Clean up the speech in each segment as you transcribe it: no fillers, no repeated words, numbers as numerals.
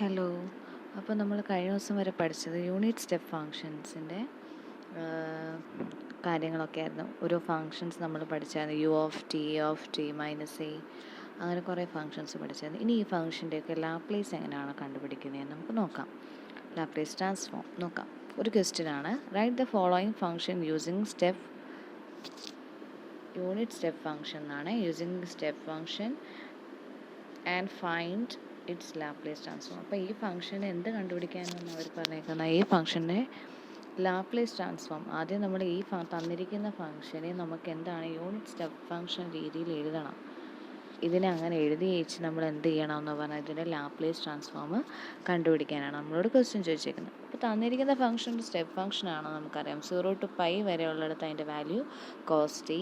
Hello. അപ്പോൾ നമ്മൾ കഴിഞ്ഞ ദിവസം വരെ പഠിച്ചത് യൂണിറ്റ് സ്റ്റെപ്പ് ഫങ്ഷൻസിൻ്റെ കാര്യങ്ങളൊക്കെ ആയിരുന്നു. ഓരോ ഫങ്ഷൻസ് നമ്മൾ പഠിച്ചായിരുന്നു. U of T minus A, അങ്ങനെ കുറേ ഫങ്ഷൻസ് പഠിച്ചായിരുന്നു. ഇനി ഈ ഫങ്ഷൻ്റെയൊക്കെ ലാപ്ലേസ് എങ്ങനെയാണ് കണ്ടുപിടിക്കുന്നതെന്ന് നമുക്ക് നോക്കാം. ലാപ്ലേസ് ട്രാൻസ്ഫോം നോക്കാം. ഒരു ക്വസ്റ്റ്യൻ ആണ്. Write the following function using step unit step function എന്നാണ്. Using step function and find its Laplace transform. അപ്പോൾ ഈ ഫംഗ്ഷന് എന്ത് കണ്ടുപിടിക്കാനാണ് അവർ പറഞ്ഞേക്കുന്നത്? ഈ ഫംഗ്ഷൻ്റെ ലാപ്ലേസ് ട്രാൻസ്ഫോം. ആദ്യം നമ്മൾ ഈ തന്നിരിക്കുന്ന ഫംഗ്ഷനെ നമുക്ക് എന്താണ് യൂണിറ്റ് സ്റ്റെപ്പ് ഫംഗ്ഷൻ രീതിയിൽ എഴുതണം. ഇതിനെ അങ്ങനെ എഴുതി വെച്ച് നമ്മൾ എന്ത് ചെയ്യണം എന്ന് പറഞ്ഞാൽ ഇതിൻ്റെ ലാപ്ലേസ് ട്രാൻസ്ഫോം കണ്ടുപിടിക്കാനാണ് നമ്മളോട് ക്വസ്റ്റ്യൻ ചോദിച്ചേക്കുന്നത്. അപ്പോൾ തന്നിരിക്കുന്ന ഫംഗ്ഷൻ സ്റ്റെപ്പ് ഫംഗ്ഷൻ ആണോ നമുക്കറിയാം. 0 to π വരെയുള്ളിടത്ത് അതിൻ്റെ വാല്യൂ cos t,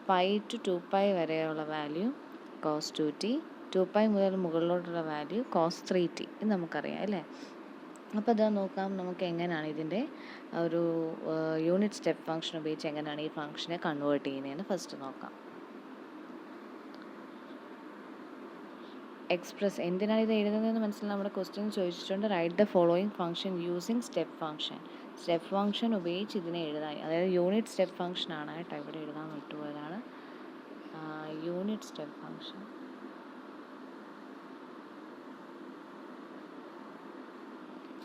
π to 2π വരെയുള്ള വാല്യൂ cos 2t, 2π മുതൽ മുകളിലോട്ടുള്ള വാല്യൂ cos 3t. ഇത് നമുക്കറിയാം അല്ലേ. അപ്പോൾ അത് നോക്കാം നമുക്ക് എങ്ങനെയാണ് ഇതിൻ്റെ ഒരു യൂണിറ്റ് സ്റ്റെപ്പ് ഫംഗ്ഷൻ ഉപയോഗിച്ച് എങ്ങനെയാണ് ഈ ഫംഗ്ഷനെ കൺവേർട്ട് ചെയ്യുന്നതെന്ന് ഫസ്റ്റ് നോക്കാം. എക്സ്പ്രസ് എന്തിനാണ് ഇത് എഴുതുന്നതെന്ന് മനസ്സിലായി. നമ്മുടെ ക്വസ്റ്റ്യൻ ചോദിച്ചിട്ടുണ്ട്. Right the following function using step function. Step function ഉപയോഗിച്ച് ഇതിനെ എഴുതാൻ, അതായത് യൂണിറ്റ് സ്റ്റെപ്പ് ഫംഗ്ഷൻ ആണ് കേട്ടോ. ഇവിടെ എഴുതാൻ വിട്ടുപോയതാണ്. Unit step function.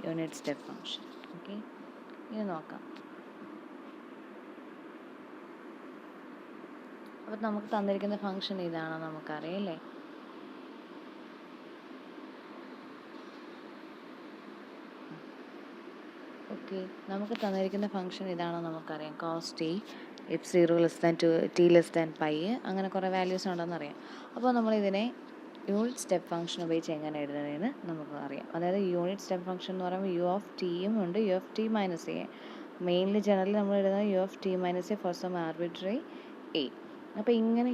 Unit step function. Okay, ഇനി നോക്കാം. അപ്പോൾ നമുക്ക് തന്നിരിക്കുന്ന ഫംഗ്ഷൻ ഇതാണോ നമുക്കറിയാം അല്ലേ. ഓക്കെ, നമുക്ക് തന്നിരിക്കുന്ന ഫംഗ്ഷൻ ഇതാണോ നമുക്കറിയാം. cos t if 0 less than 2 t less than π, അങ്ങനെ കുറേ വാല്യൂസ് ഉണ്ടെന്ന് അറിയാം. അപ്പോൾ നമ്മളിതിനെ യൂണിറ്റ് സ്റ്റെപ്പ് ഫംഗ്ഷൻ ഉപയോഗിച്ച് എങ്ങനെ എഴുതുന്നതെന്ന് നമുക്ക് അറിയാം. അതായത് യൂണിറ്റ് സ്റ്റെപ്പ് ഫംഗ്ഷൻ എന്ന് പറയുമ്പോൾ യു ഓഫ് ടിയും ഉണ്ട്, U of T minus A. Mainly generally നമ്മൾ എഴുതുന്നത് U of T minus A for some arbitrary A. അപ്പോൾ ഇങ്ങനെ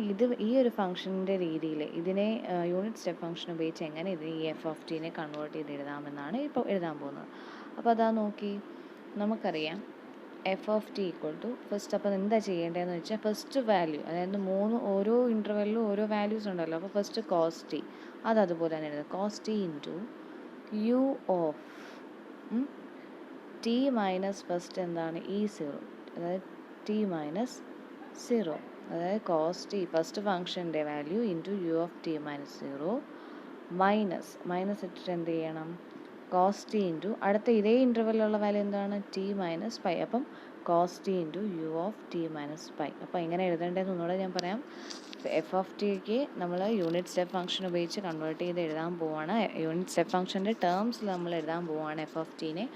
ഈ ഒരു ഫംഗ്ഷൻ്റെ രീതിയിൽ ഇതിനെ യൂണിറ്റ് സ്റ്റെപ്പ് ഫംഗ്ഷൻ ഉപയോഗിച്ച് എങ്ങനെ ഇത് ഈ എഫ് ഓഫ് ടീനെ കൺവേർട്ട് ചെയ്ത് എഴുതാമെന്നാണ് ഇപ്പോൾ എഴുതാൻ പോകുന്നത്. അപ്പോൾ അതാ നോക്കി, നമുക്കറിയാം F of T equal to first. അപ്പോൾ എന്താ ചെയ്യേണ്ടതെന്ന് വെച്ചാൽ ഫസ്റ്റ് വാല്യൂ, അതായത് ഓരോ ഇൻ്റർവെല്ലിലും ഓരോ വാല്യൂസ് ഉണ്ടല്ലോ. അപ്പോൾ ഫസ്റ്റ് കോസ് ടി, അതുപോലെ തന്നെ എഴുതുന്നത് cos T into U of T minus first എന്താണ് ഈ 0, അതായത് ടി മൈനസ് 0, അതായത് കോസ് ടി ഫസ്റ്റ് ഫംഗ്ഷൻ്റെ value into U of T minus 0 minus ഇട്ടിട്ട് എന്ത് ചെയ്യണം കോസ് ടി ഇൻറ്റു അടുത്ത ഇതേ ഇൻ്റർവെല്ലുള്ള വാല്യൂ എന്താണ് ടി മൈനസ് പൈ. അപ്പം cos T into U of T minus pi. അപ്പോൾ എങ്ങനെ എഴുതേണ്ടതെന്ന് ഒന്നുകൂടെ ഞാൻ പറയാം. എഫ് ഓഫ് ടിക്ക് നമ്മൾ യൂണിറ്റ് സ്റ്റെപ്പ് ഫംഗ്ഷൻ ഉപയോഗിച്ച് കൺവേർട്ട് ചെയ്ത് എഴുതാൻ പോവാണ്. യൂണിറ്റ് സ്റ്റെപ്പ് ഫംഗ്ഷൻ്റെ ടേംസിൽ നമ്മൾ എഴുതാൻ പോവാണ് എഫ് ഓഫ് ടീനെ.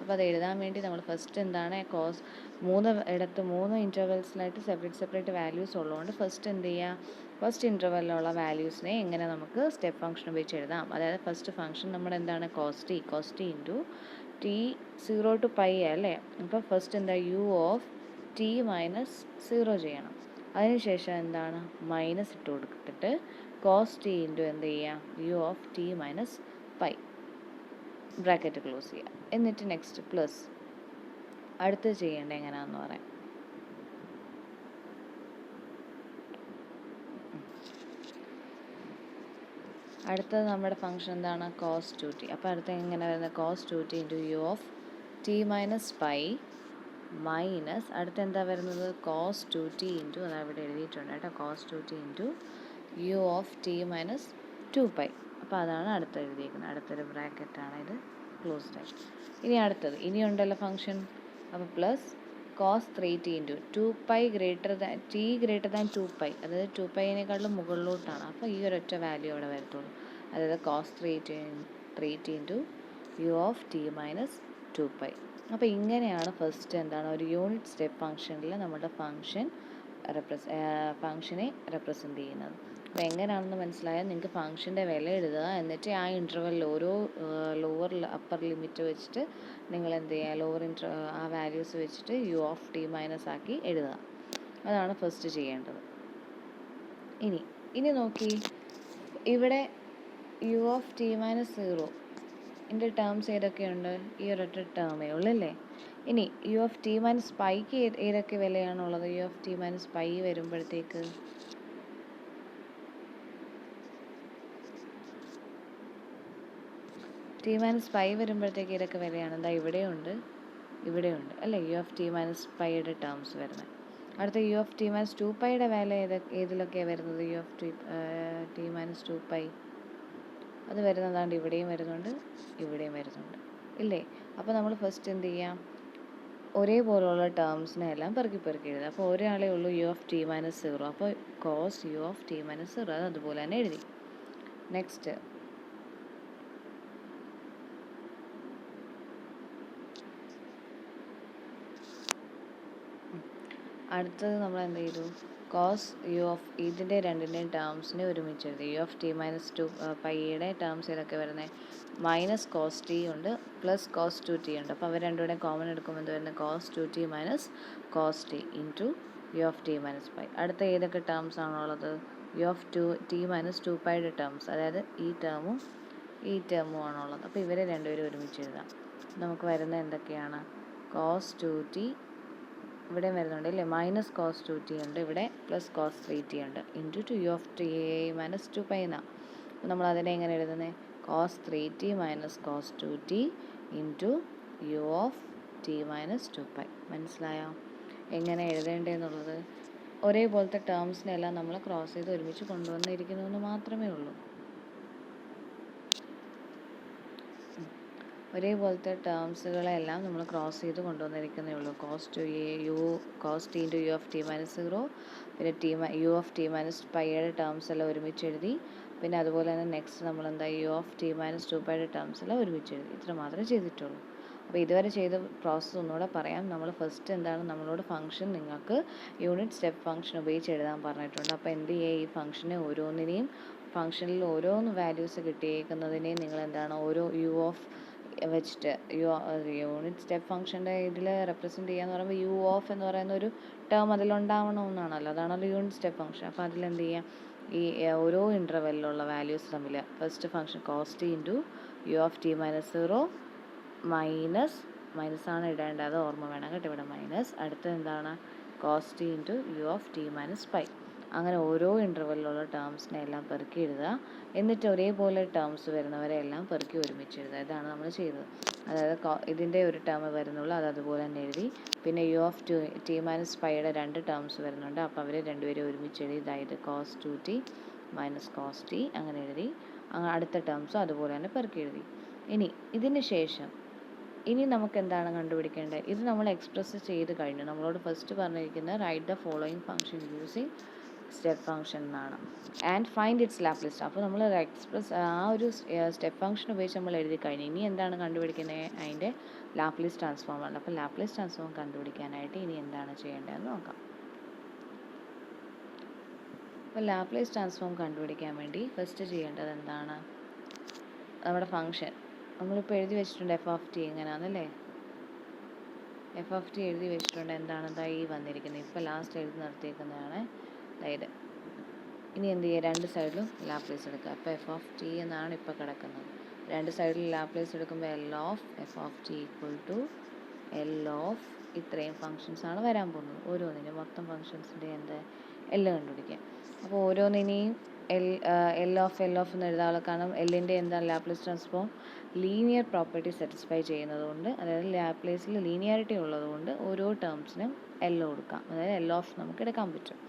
അപ്പോൾ അത് എഴുതാൻ വേണ്ടി നമ്മൾ ഫസ്റ്റ് എന്താണ് കോസ് 3 ഇൻ്റർവെൽസിലായിട്ട് സെപ്പറേറ്റ് വാല്യൂസ് ഉള്ളതുകൊണ്ട് ഫസ്റ്റ് എന്ത് ചെയ്യുക, ഫസ്റ്റ് ഇൻ്റർവെല്ലുള്ള വാല്യൂസിനെ എങ്ങനെ നമുക്ക് സ്റ്റെപ്പ് ഫംഗ്ഷൻ ഉപയോഗിച്ച് എഴുതാം. അതായത് ഫസ്റ്റ് ഫംഗ്ഷൻ നമ്മുടെ എന്താണ് cos T into T 0 to π അല്ലേ. അപ്പോൾ ഫസ്റ്റ് എന്താ യു ഓഫ് ടി മൈനസ് 0 ചെയ്യണം. അതിനുശേഷം എന്താണ് മൈനസ് ഇട്ട് കൊടുത്തിട്ട് കോസ് ടി ഇൻറ്റു എന്ത് ചെയ്യുക U of T minus pi, bracket close ചെയ്യുക. എന്നിട്ട് നെക്സ്റ്റ് പ്ലസ്. അടുത്ത് ചെയ്യേണ്ടത് എങ്ങനെയാണെന്ന് പറയാം. അടുത്തത് നമ്മുടെ ഫംഗ്ഷൻ എന്താണ് കോസ് 2t. അപ്പോൾ അടുത്ത എങ്ങനെ വരുന്നത് cos 2t into U of T minus pi minus അടുത്ത എന്താ വരുന്നത് കോസ് 2t ഇൻറ്റു, അത് അവിടെ എഴുതിയിട്ടുണ്ട് കേട്ടോ, cos 2t into U of T minus 2π. അപ്പോൾ അതാണ് അടുത്ത് എഴുതിയിരിക്കുന്നത്. അടുത്തൊരു ബ്രാക്കറ്റാണ് ഇത്, ക്ലോസ്ഡ് ആയി. ഇനി അടുത്തത് ഇനിയുണ്ടല്ലോ ഫംഗ്ഷൻ. അപ്പോൾ plus cos 3t into 2π greater than 2π, അതായത് 2πനേക്കാളും മുകളിലോട്ടാണ്. അപ്പോൾ ഈ ഒരൊറ്റ വാല്യൂ അവിടെ വരത്തുള്ളൂ. അതായത് cos 3t into U of T minus 2π. അപ്പോൾ ഇങ്ങനെയാണ് ഫസ്റ്റ് എന്താണ് ഒരു യൂണിറ്റ് സ്റ്റെപ്പ് ഫംഗ്ഷനിൽ നമ്മുടെ ഫംഗ്ഷനെ റെപ്രസെൻ്റ് ചെയ്യുന്നത്. അപ്പോൾ എങ്ങനെയാണെന്ന് മനസ്സിലായാൽ നിങ്ങൾക്ക് ഫംഗ്ഷൻ്റെ വില എഴുതുക, എന്നിട്ട് ആ ഇൻ്റർവെല്ലിൽ ഓരോ ലോവർ അപ്പർ ലിമിറ്റ് വെച്ചിട്ട് നിങ്ങൾ എന്ത് ചെയ്യുക ആ വാല്യൂസ് വെച്ചിട്ട് യു ഓഫ് ടി മൈനസ് ആക്കി എഴുതുക. അതാണ് ഫസ്റ്റ് ചെയ്യേണ്ടത്. ഇനി നോക്കി, ഇവിടെ യു ഓഫ് ടി മൈനസ് 0 ഇതിൻ്റെ ടേംസ് ഏതൊക്കെയുണ്ട്? ഈ ഒരൊറ്റ ടേമേ ഉള്ളൂ അല്ലേ. ഇനി യു ഓഫ് ടി മൈനസ് പൈക്ക് ഏതൊക്കെ വിലയാണുള്ളത്? U of T minus pi വരുമ്പോഴത്തേക്ക് ടി മൈനസ് പൈ വരുമ്പോഴത്തേക്ക് ഇതൊക്കെ വരികയാണ്. എന്താ ഇവിടെയുണ്ട് അല്ലേ, യു ഓഫ് ടി മൈനസ് പൈയുടെ ടേംസ് വരുന്നത്. അടുത്ത യു ഓഫ് ടി മൈനസ് 2πയുടെ വാല്യൂ ഏതിലൊക്കെയാണ് വരുന്നത്? യു ഓഫ് ടി മൈനസ് 2π അത് വരുന്നതാണ്ട് ഇവിടെയും വരുന്നുണ്ട്, ഇവിടെയും വരുന്നുണ്ട് ഇല്ലേ. അപ്പോൾ നമ്മൾ ഫസ്റ്റ് എന്ത് ചെയ്യാം, ഒരേപോലുള്ള ടേംസിനെ എല്ലാം പെറുക്കി എഴുതുക. അപ്പോൾ ഒരാളേ ഉള്ളൂ യു ഓഫ് ടി മൈനസ് 0. അപ്പോൾ cos U of T minus 0 അത് അതുപോലെ തന്നെ എഴുതി. നെക്സ്റ്റ് അടുത്തത് നമ്മൾ എന്ത് ചെയ്തു, കോസ് യു ഓഫ് ഇതിൻ്റെ രണ്ടിൻ്റെയും ടേംസിനെ ഒരുമിച്ച് എഴുതി. യു ഓഫ് ടി മൈനസ് 2πയുടെ ടേംസ് ഏതൊക്കെ വരുന്നത്? മൈനസ് കോസ് ടി ഉണ്ട്, പ്ലസ് കോസ് 2t ഉണ്ട്. അപ്പോൾ അവർ രണ്ടുകൂടെ കോമൺ എടുക്കുമ്പോൾ എന്ത് വരുന്നത്? Cos 2t minus cos T into U of T minus pi. അടുത്ത ഏതൊക്കെ ടേംസ് ആണുള്ളത്? യു ഓഫ് ടി മൈനസ് 2πയുടെ ടേംസ്, അതായത് ഈ ടേമും ആണുള്ളത്. അപ്പോൾ ഇവരെ രണ്ടുപേരും ഒരുമിച്ച് എഴുതാം. നമുക്ക് വരുന്നത് എന്തൊക്കെയാണ്? കോസ് 2t ഇവിടെയും വരുന്നുണ്ട് അല്ലേ, മൈനസ് കോസ് 2t ഉണ്ട്, ഇവിടെ പ്ലസ് കോസ് 3t ഉണ്ട്, into 2 U of T minus 2π എന്നാണ്. അപ്പോൾ നമ്മൾ അതിനെ എങ്ങനെ എഴുതുന്നത്? Cos 3t minus cos 2t into U of T minus 2π. മനസ്സിലായോ എങ്ങനെ എഴുതേണ്ടതെന്നുള്ളത്? ഒരേപോലത്തെ ടേംസിനെല്ലാം നമ്മൾ ക്രോസ് ചെയ്ത് ഒരുമിച്ച് കൊണ്ടുവന്നിരിക്കുന്നു എന്ന് മാത്രമേ ഉള്ളൂ. ഒരേപോലത്തെ ടേംസുകളെല്ലാം നമ്മൾ ക്രോസ് ചെയ്ത് കൊണ്ടുവന്നിരിക്കുന്നേ ഉള്ളൂ. Cos T into U of T minus 0, പിന്നെ യു ഓഫ് ടി മൈനസ് പൈയുടെ ടേംസ് എല്ലാം ഒരുമിച്ച് എഴുതി. പിന്നെ അതുപോലെ തന്നെ നെക്സ്റ്റ് നമ്മൾ എന്താ, യു ഓഫ് ടി മൈനസ് 2πയുടെ ടേംസ് എല്ലാം ഒരുമിച്ച് എഴുതി. ഇത്ര മാത്രമേ ചെയ്തിട്ടുള്ളൂ. അപ്പോൾ ഇതുവരെ ചെയ്ത പ്രോസസ്സ് ഒന്നുകൂടെ പറയാം. നമ്മൾ ഫസ്റ്റ് എന്താണ്, നമ്മളോട് ഫംഗ്ഷൻ നിങ്ങൾക്ക് യൂണിറ്റ് സ്റ്റെപ്പ് ഫംഗ്ഷൻ ഉപയോഗിച്ച് എഴുതാൻ പറഞ്ഞിട്ടുണ്ട്. അപ്പോൾ എന്ത് ചെയ്യുക, ഈ ഫംഗ്ഷനെ ഓരോന്നിനെയും ഫംഗ്ഷനിൽ ഓരോന്ന് വാല്യൂസ് കിട്ടിയേക്കുന്നതിനെയും നിങ്ങൾ എന്താണ്, ഓരോ യു ഓഫ് വെച്ചിട്ട് യൂണിറ്റ് സ്റ്റെപ്പ് ഫംഗ്ഷൻ്റെ ഇതിൽ റെപ്രസെൻറ്റ് ചെയ്യാന്ന് പറയുമ്പോൾ യു ഓഫ് എന്ന് പറയുന്ന ഒരു ടേം അതിലുണ്ടാവണമെന്നാണല്ലോ, അതാണല്ലോ യൂണിറ്റ് സ്റ്റെപ്പ് ഫംഗ്ഷൻ. അപ്പോൾ അതിലെന്ത് ചെയ്യാം, ഈ ഓരോ ഇൻ്റർവെല്ലിലുള്ള വാല്യൂസ് തമ്മിൽ first function cos T into U of T minus 0 minus ആണ് ഇടേണ്ടത്, അത് ഓർമ്മ വേണം കേട്ടോ, ഇവിടെ മൈനസ്. അടുത്തത് എന്താണ്, cos T into U of T minus pi. അങ്ങനെ ഓരോ ഇൻ്റർവെല്ലിലുള്ള ടേംസിനെ എല്ലാം പെറുക്കി എഴുതുക. എന്നിട്ട് ഒരേപോലെ ടേംസ് വരുന്നവരെ എല്ലാം പെറുക്കി ഒരുമിച്ച് എഴുതുക. ഇതാണ് നമ്മൾ ചെയ്തത്. അതായത് ഇതിൻ്റെ ഒരു ടേം വരുന്നുള്ളൂ, അത് അതുപോലെ തന്നെ എഴുതി. പിന്നെ യു ഓഫ് ടി മൈനസ് പൈയുടെ 2 ടേംസ് വരുന്നുണ്ട്, അപ്പോൾ അവർ രണ്ടുപേരും ഒരുമിച്ച് എഴുതി. അതായത് cos 2t minus cos T അങ്ങനെ എഴുതി. അടുത്ത ടേംസും അതുപോലെ തന്നെ പെറുക്കി എഴുതി. ഇതിന് ശേഷം നമുക്ക് എന്താണ് കണ്ടുപിടിക്കേണ്ടത്? ഇത് നമ്മൾ എക്സ്പ്രസ് ചെയ്ത് കഴിഞ്ഞു. നമ്മളോട് ഫസ്റ്റ് പറഞ്ഞിരിക്കുന്നത് right the following function using step function എന്നാണ്, ആൻഡ് ഫൈൻഡ് ഇറ്റ്സ് ലാപ്ലേസ്. അപ്പോൾ നമ്മൾ ഒരു സ്റ്റെപ്പ് ഫംഗ്ഷൻ ഉപയോഗിച്ച് നമ്മൾ എഴുതി കഴിഞ്ഞു. ഇനി എന്താണ് കണ്ടുപിടിക്കുന്നത്? അതിൻ്റെ ലാപ്ലേസ് ട്രാൻസ്ഫോം ആണ്. അപ്പോൾ ലാപ്ലേസ് ട്രാൻസ്ഫോം കണ്ടുപിടിക്കാനായിട്ട് ഇനി എന്താണ് ചെയ്യേണ്ടതെന്ന് നോക്കാം. അപ്പോൾ ലാപ്ലേസ് ട്രാൻസ്ഫോം കണ്ടുപിടിക്കാൻ വേണ്ടി ഫസ്റ്റ് ചെയ്യേണ്ടത് എന്താണ്, നമ്മുടെ ഫംഗ്ഷൻ നമ്മളിപ്പോൾ എഴുതി വെച്ചിട്ടുണ്ട് എഫ് ഓഫ് ടി എങ്ങനെയാണെന്നല്ലേ, എഫ് ഓഫ് ടി എഴുതി വെച്ചിട്ടുണ്ട്. എന്താണ് ഈ വന്നിരിക്കുന്നത്, ഇപ്പോൾ ലാസ്റ്റ് എഴുതി നിർത്തിയേക്കുന്നതാണ്. അതായത് ഇനി എന്ത് ചെയ്യുക, രണ്ട് സൈഡിലും ലാപ്ലേസ് എടുക്കുക. അപ്പോൾ എഫ് ഓഫ് ടി എന്നാണ് ഇപ്പോൾ കിടക്കുന്നത്. രണ്ട് സൈഡിൽ ലാപ്ലേസ് എടുക്കുമ്പോൾ L of F of T equal to L of ഇത്രയും ഫങ്ഷൻസ് ആണ് വരാൻ പോകുന്നത്. ഓരോന്നിനും മൊത്തം ഫങ്ഷൻസിൻ്റെ എല്ലാം കണ്ടുപിടിക്കുക. അപ്പോൾ ഓരോന്നിനെയും എൽ ഓഫ് എന്ന് എഴുതാനുള്ള കാരണം എല്ലിൻ്റെ എന്താണ് Laplace transform linear property satisfy ചെയ്യുന്നതുകൊണ്ട്, അതായത് ലാപ്ലേസിൽ ലീനിയാരിറ്റി ഉള്ളതുകൊണ്ട് ഓരോ ടേംസിനും എൽ കൊടുക്കാം, അതായത് എൽ ഓഫ് നമുക്ക് എടുക്കാൻ പറ്റും.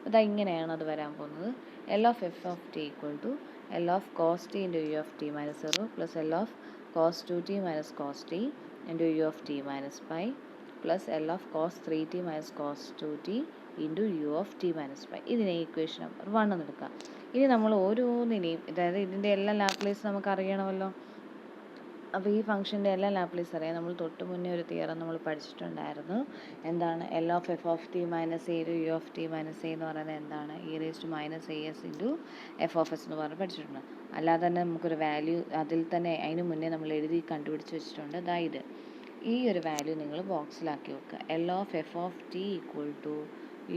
അപ്പോൾ ഇങ്ങനെയാണ് അത് വരാൻ പോകുന്നത്. L of F of T equal to L of cos T into U of T minus 0 plus L of cos 2t minus cos T into U of T minus pi plus L of cos 3t minus cos 2t into U of T minus pi. ഇതിനെ equation number 1 എന്ന് എടുക്കാം. ഇനി നമ്മൾ ഓരോന്നിനെയും, അതായത് ഇതിൻ്റെ എല്ലാം Laplace നമുക്ക് അറിയണമല്ലോ. അപ്പോൾ ഈ ഫംഗ്ഷൻ്റെ എല്ലാം ലാപ്ലേസ് അറിയാം. നമ്മൾ തൊട്ട് മുന്നേ ഒരു തിയറം നമ്മൾ പഠിച്ചിട്ടുണ്ടായിരുന്നു. എന്താണ്, L of F of T minus A U of T minus A എന്ന് പറയുന്നത് എന്താണ്, E raise to minus A S into F of S എന്ന് പറഞ്ഞ് പഠിച്ചിട്ടുണ്ട്. അല്ലാതെ തന്നെ നമുക്കൊരു വാല്യൂ അതിൽ തന്നെ അതിന് മുന്നേ നമ്മൾ എഴുതി കണ്ടുപിടിച്ച് വെച്ചിട്ടുണ്ട്. അതായത് ഈ ഒരു വാല്യൂ നിങ്ങൾ ബോക്സിലാക്കി വെക്കുക. L of F of T equal to